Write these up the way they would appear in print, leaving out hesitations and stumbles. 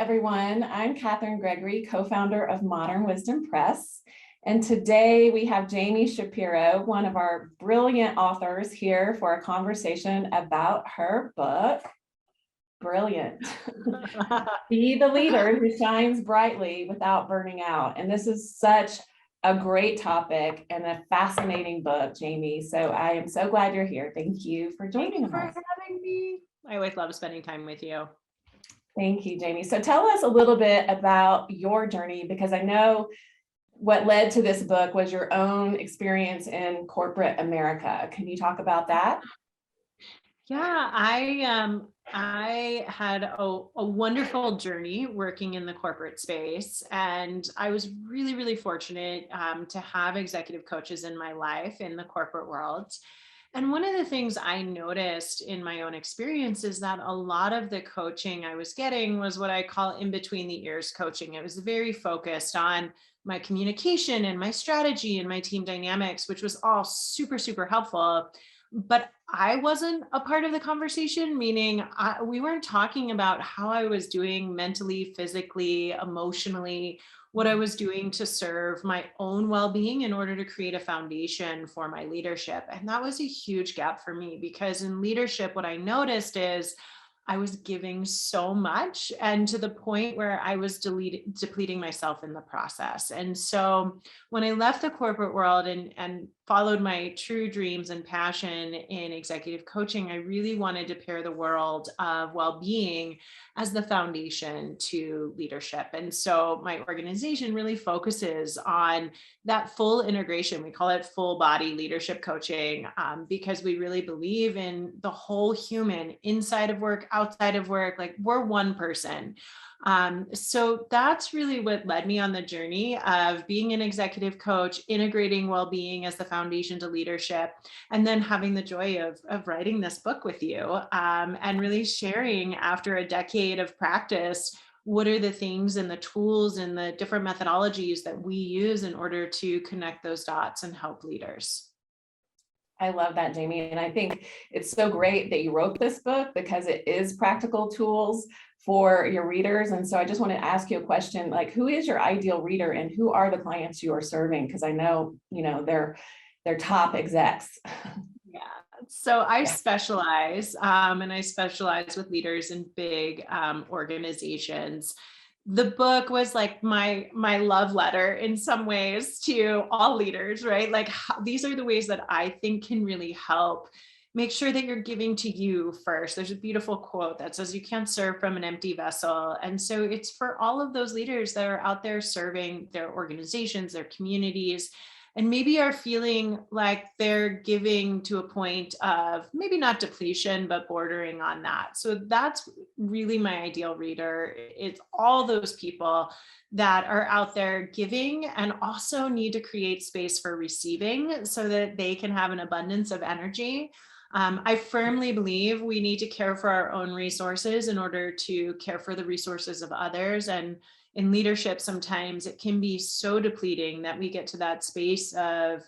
everyone. I'm Catherine Gregory, co-founder of Modern Wisdom Press. And today we have Jamie Shapiro, one of our brilliant authors, here for a conversation about her book, Brilliant. Be the leader who shines brightly without burning out. And this is such a great topic and a fascinating book, Jamie. So I am so glad you're here. Thank you for joining us. Thank you for having me. I always love spending time with you. Thank you, Jamie. So tell us a little bit about your journey, because I know what led to this book was your own experience in corporate America. Can you talk about that? Yeah, I had a wonderful journey working in the corporate space, and I was really fortunate to have executive coaches in my life in the corporate world. And one of the things I noticed in my own experience is that a lot of the coaching I was getting was what I call in between the ears coaching. It was very focused on my communication and my strategy and my team dynamics, which was all super helpful. But I wasn't a part of the conversation, meaning we weren't talking about how I was doing mentally, physically, emotionally, what I was doing to serve my own well-being in order to create a foundation for my leadership. And that was a huge gap for me, because in leadership, what I noticed is I was giving so much, and to the point where I was depleting myself in the process. And so when I left the corporate world and followed my true dreams and passion in executive coaching, I really wanted to pair the world of well-being as the foundation to leadership. And so my organization really focuses on that full integration. We call it full body leadership coaching, because we really believe in the whole human, inside of work, outside of work. Like, we're one person. So that's really what led me on the journey of being an executive coach, integrating well-being as the foundation to leadership, and then having the joy of writing this book with you, and really sharing, after a decade of practice, what are the things and the tools and the different methodologies that we use in order to connect those dots and help leaders. I love that, Jamie. And I think it's so great that you wrote this book, because it is practical tools for your readers. And so I just want to ask you a question, like, who is your ideal reader and who are the clients you are serving? Because I know, they're top execs. Yeah. So I specialize, and I specialize with leaders in big organizations. The book was like my love letter in some ways to all leaders, right? Like, these are the ways that I think can really help make sure that you're giving to you first. There's a beautiful quote that says, "You can't serve from an empty vessel." And so it's for all of those leaders that are out there serving their organizations, their communities, and maybe are feeling like they're giving to a point of maybe not depletion, but bordering on that. So that's really my ideal reader. It's all those people that are out there giving and also need to create space for receiving so that they can have an abundance of energy. I firmly believe we need to care for our own resources in order to care for the resources of others. And in leadership, sometimes it can be so depleting that we get to that space of,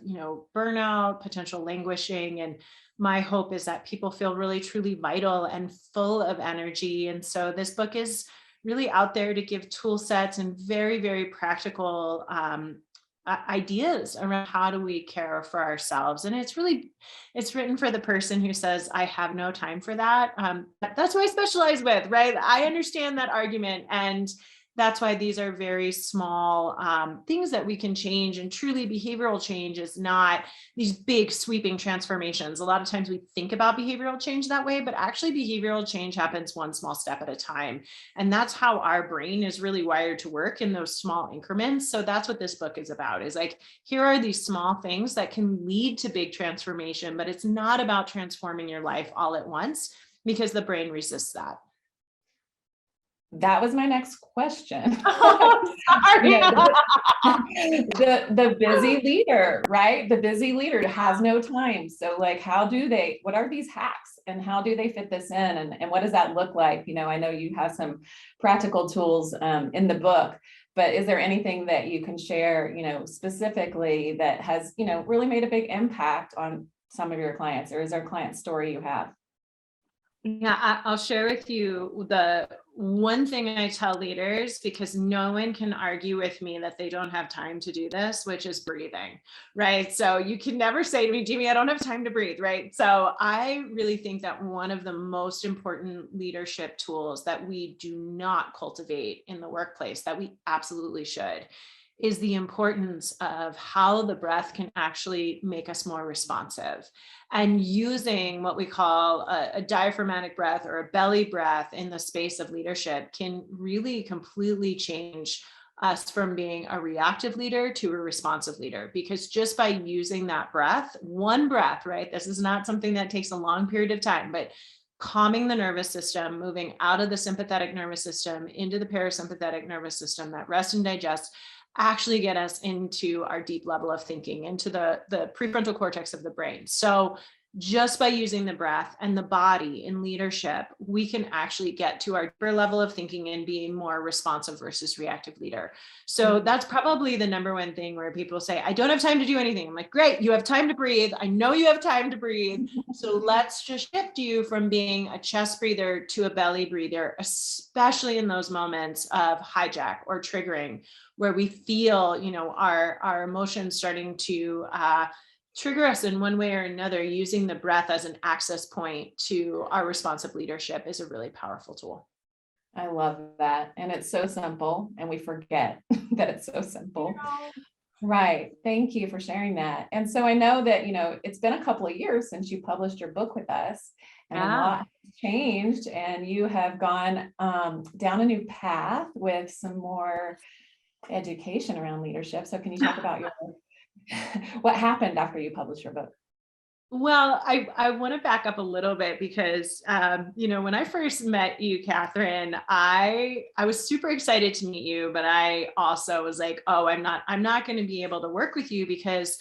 burnout, potential languishing. And my hope is that people feel really, truly vital and full of energy. And so this book is really out there to give tool sets and very practical ideas around how do we care for ourselves. And it's written for the person who says, I have no time for that. That's what I specialize with, right? I understand that argument. And that's why these are very small things that we can change. And truly, behavioral change is not these big sweeping transformations. A lot of times we think about behavioral change that way, but actually behavioral change happens one small step at a time. And that's how our brain is really wired to work, in those small increments. So that's what this book is about, is like, here are these small things that can lead to big transformation, but it's not about transforming your life all at once, because the brain resists that. That was my next question. Oh, sorry. The busy leader, right? The busy leader has no time. So like, what are these hacks and how do they fit this in? And what does that look like? I know you have some practical tools in the book, but is there anything that you can share, specifically that has, really made a big impact on some of your clients, or is there a client story you have? Yeah, I'll share with you the one thing I tell leaders, because no one can argue with me that they don't have time to do this, which is breathing, right? So you can never say to me, Jamie, I don't have time to breathe, right? So I really think that one of the most important leadership tools that we do not cultivate in the workplace, that we absolutely should, is the importance of how the breath can actually make us more responsive. And using what we call a diaphragmatic breath or a belly breath in the space of leadership can really completely change us from being a reactive leader to a responsive leader. Because just by using that breath, one breath, right? This is not something that takes a long period of time, but calming the nervous system, moving out of the sympathetic nervous system into the parasympathetic nervous system, that rest and digest, actually get us into our deep level of thinking, into the prefrontal cortex of the brain. So just by using the breath and the body in leadership, we can actually get to our deeper level of thinking and being more responsive versus reactive leader. So that's probably the number one thing where people say, I don't have time to do anything. I'm like, great, you have time to breathe. I know you have time to breathe. So let's just shift you from being a chest breather to a belly breather, especially in those moments of hijack or triggering, where we feel, our emotions starting to trigger us in one way or another. Using the breath as an access point to our responsive leadership is a really powerful tool. I love that. And it's so simple, and we forget that it's so simple. Right. Thank you for sharing that. And so I know that, it's been a couple of years since you published your book with us, and a lot has changed, and you have gone down a new path with some more education around leadership. So can you talk about what happened after you published your book? Well, I want to back up a little bit because, when I first met you, Catherine, I was super excited to meet you, but I also was like, oh, I'm not going to be able to work with you because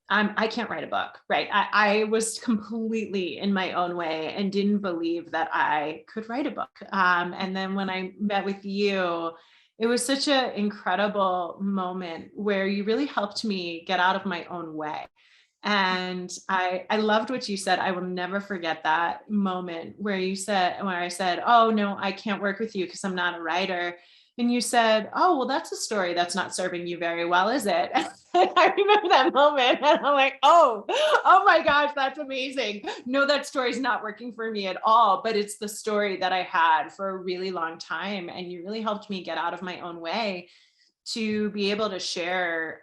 I can't write a book, right? I was completely in my own way and didn't believe that I could write a book. And then when I met with you, it was such an incredible moment where you really helped me get out of my own way. And I loved what you said. I will never forget that moment where I said, oh no, I can't work with you because I'm not a writer. And you said, oh, well, that's a story that's not serving you very well, is it? I remember that moment and I'm like, oh my gosh, that's amazing. No, that story's not working for me at all, but it's the story that I had for a really long time. And you really helped me get out of my own way to be able to share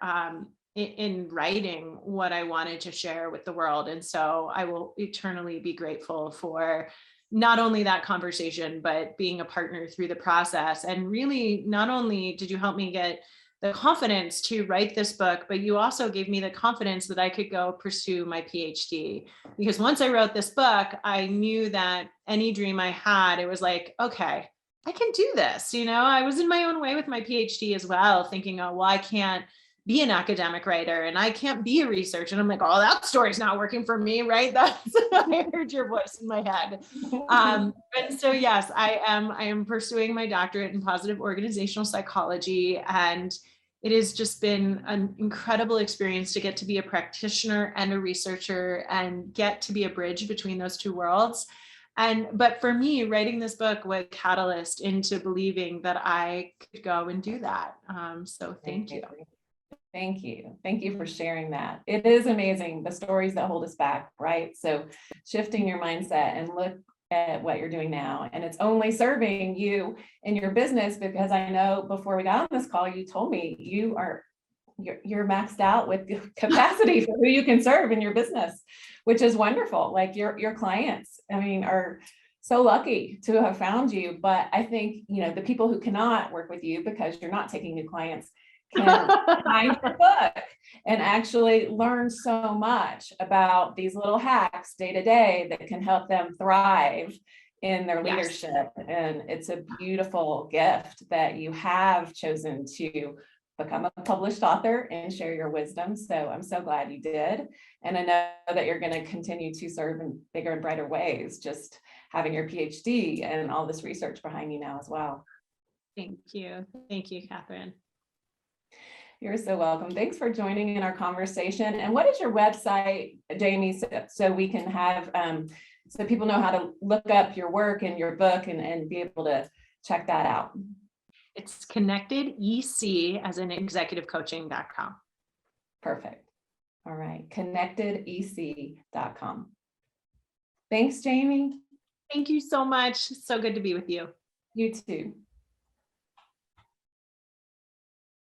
in writing what I wanted to share with the world. And so I will eternally be grateful for not only that conversation, but being a partner through the process. And really, not only did you help me get the confidence to write this book, but you also gave me the confidence that I could go pursue my PhD. Because once I wrote this book, I knew that any dream I had, it was like, okay, I can do this. I was in my own way with my PhD as well, thinking, oh, well, I can't be an academic writer and I can't be a researcher. And I'm like, oh, that story's not working for me, right? I heard your voice in my head. And so, yes, I am pursuing my doctorate in positive organizational psychology. And it has just been an incredible experience to get to be a practitioner and a researcher and get to be a bridge between those two worlds. But for me, writing this book was a catalyst into believing that I could go and do that. So thank you. Thank you. Thank you for sharing that. It is amazing, the stories that hold us back, right? So shifting your mindset and look at what you're doing now, and it's only serving you in your business, because I know before we got on this call, you told me you're maxed out with capacity for who you can serve in your business, which is wonderful. Like your clients, are so lucky to have found you. But I think, the people who cannot work with you because you're not taking new clients can find your book and actually learn so much about these little hacks day to day that can help them thrive in their leadership. And it's a beautiful gift that you have chosen to become a published author and share your wisdom. So I'm so glad you did. And I know that you're going to continue to serve in bigger and brighter ways, just having your PhD and all this research behind you now as well. Thank you. Thank you, Catherine. You're so welcome. Thanks for joining in our conversation. And what is your website, Jamie, so we can have so people know how to look up your work and your book and be able to check that out. It's connectedec as in executivecoaching.com. Perfect. All right, connectedec.com. Thanks, Jamie. Thank you so much. So good to be with you. You too.